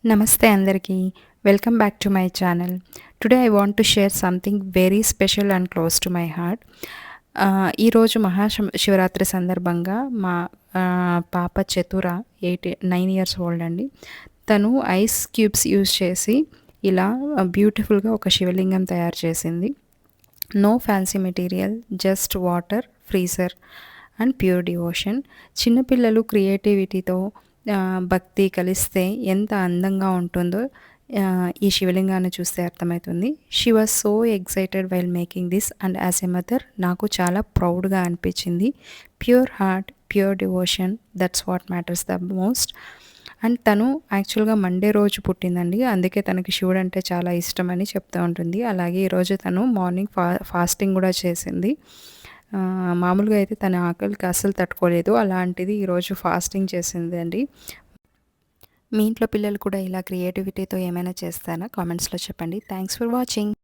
నమస్తే అందరికీ. Welcome back to my channel. Today I want to share something very special and close to my heart. ఈరోజు శివరాత్రి సందర్భంగా మా పాప చతుర 9 ఇయర్స్ ఓల్డ్ అండి. తను ఐస్ క్యూబ్స్ యూజ్ చేసి ఇలా బ్యూటిఫుల్‌గా ఒక శివలింగం తయారు చేసింది. No fancy material, just water, freezer and pure devotion. చిన్నపిల్లలు క్రియేటివిటీతో భక్తి కలిస్తే ఎంత అందంగా ఉంటుందో ఈ శివలింగాన్ని చూస్తే అర్థమవుతుంది. She was so excited while making this and as a mother నాకు చాలా ప్రౌడ్‌గా అనిపించింది. Pure heart, pure devotion, that's what matters the most. And తను యాక్చువల్‌గా మండే రోజు పుట్టిందండి. అందుకే తనకి శివుడు అంటే చాలా ఇష్టమని చెప్తూ ఉంటుంది. అలాగే ఈరోజు తను మార్నింగ్ ఫాస్టింగ్ కూడా చేసింది. మామూలుగా అయితే తన ఆకలికి అస్సలు తట్టుకోలేదు. అలాంటిది ఈరోజు ఫాస్టింగ్ చేసిందండి. మీ ఇంట్లో పిల్లలు కూడా ఇలా క్రియేటివిటీతో ఏమైనా చేస్తారా? కామెంట్స్‌లో చెప్పండి. Thanks for watching.